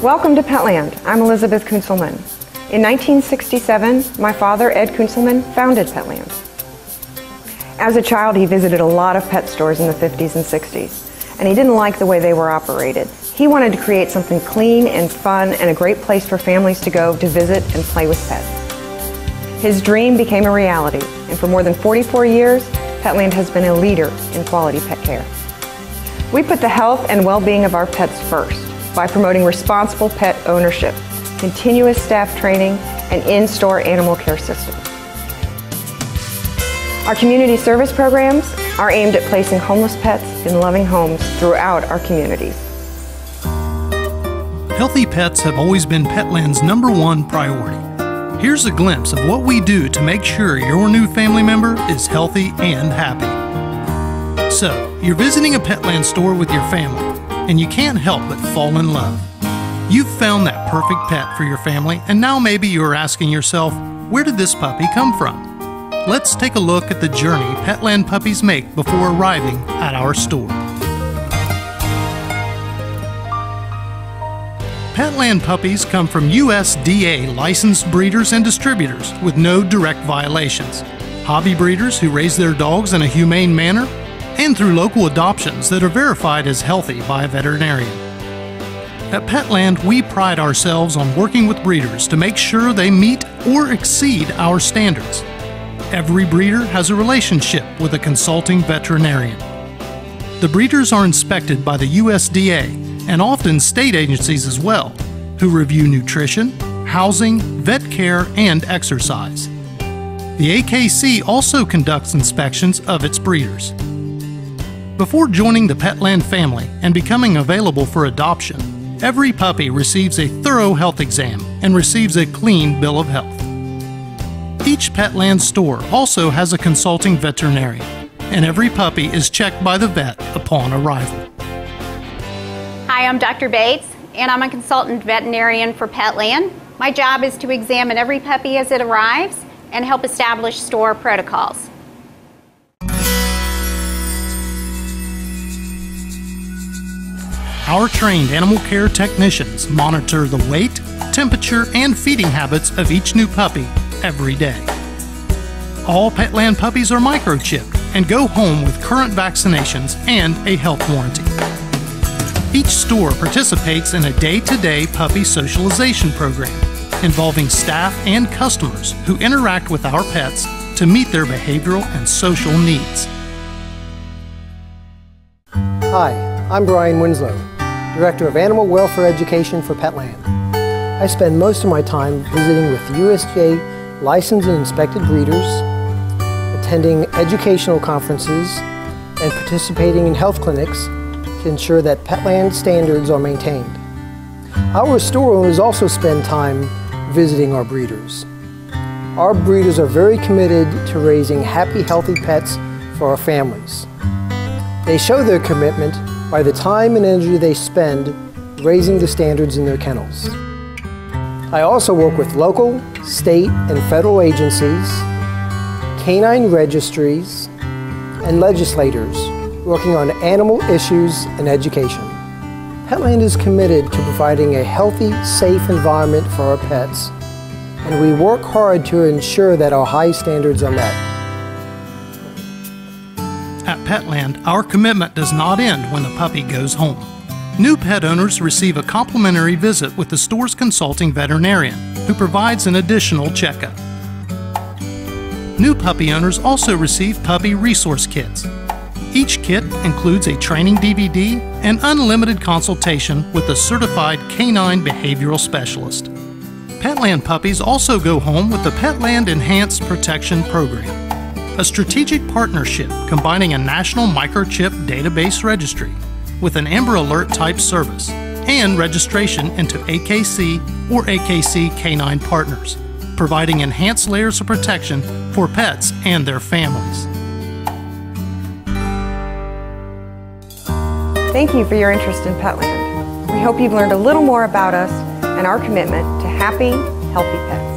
Welcome to Petland. I'm Elizabeth Kunzelman. In 1967, my father, Ed Kunzelman, founded Petland. As a child, he visited a lot of pet stores in the 50s and 60s, and he didn't like the way they were operated. He wanted to create something clean and fun and a great place for families to go to visit and play with pets. His dream became a reality, and for more than 44 years, Petland has been a leader in quality pet care. We put the health and well-being of our pets first by promoting responsible pet ownership, continuous staff training, and in-store animal care systems. Our community service programs are aimed at placing homeless pets in loving homes throughout our communities. Healthy pets have always been Petland's #1 priority. Here's a glimpse of what we do to make sure your new family member is healthy and happy. So, you're visiting a Petland store with your family, and you can't help but fall in love. You've found that perfect pet for your family, and now maybe you're asking yourself, where did this puppy come from? Let's take a look at the journey Petland puppies make before arriving at our store. Petland puppies come from USDA licensed breeders and distributors with no direct violations, hobby breeders who raise their dogs in a humane manner, and through local adoptions that are verified as healthy by a veterinarian. At Petland, we pride ourselves on working with breeders to make sure they meet or exceed our standards. Every breeder has a relationship with a consulting veterinarian. The breeders are inspected by the USDA and often state agencies as well, who review nutrition, housing, vet care, and exercise. The AKC also conducts inspections of its breeders. Before joining the Petland family and becoming available for adoption, every puppy receives a thorough health exam and receives a clean bill of health. Each Petland store also has a consulting veterinarian, and every puppy is checked by the vet upon arrival. Hi, I'm Dr. Bates, and I'm a consultant veterinarian for Petland. My job is to examine every puppy as it arrives and help establish store protocols. Our trained animal care technicians monitor the weight, temperature, and feeding habits of each new puppy every day. All Petland puppies are microchipped and go home with current vaccinations and a health warranty. Each store participates in a day-to-day puppy socialization program involving staff and customers who interact with our pets to meet their behavioral and social needs. Hi, I'm Brian Winslow, Director of Animal Welfare Education for Petland. I spend most of my time visiting with USDA licensed and inspected breeders, attending educational conferences, and participating in health clinics to ensure that Petland standards are maintained. Our store owners also spend time visiting our breeders. Our breeders are very committed to raising happy, healthy pets for our families. They show their commitment by the time and energy they spend raising the standards in their kennels. I also work with local, state, and federal agencies, canine registries, and legislators working on animal issues and education. Petland is committed to providing a healthy, safe environment for our pets, and we work hard to ensure that our high standards are met. At Petland, our commitment does not end when the puppy goes home. New pet owners receive a complimentary visit with the store's consulting veterinarian, who provides an additional checkup. New puppy owners also receive puppy resource kits. Each kit includes a training DVD and unlimited consultation with a certified canine behavioral specialist. Petland puppies also go home with the Petland Enhanced Protection Program, a strategic partnership combining a national microchip database registry with an Amber Alert type service and registration into AKC or AKC Canine Partners, providing enhanced layers of protection for pets and their families. Thank you for your interest in Petland. We hope you've learned a little more about us and our commitment to happy, healthy pets.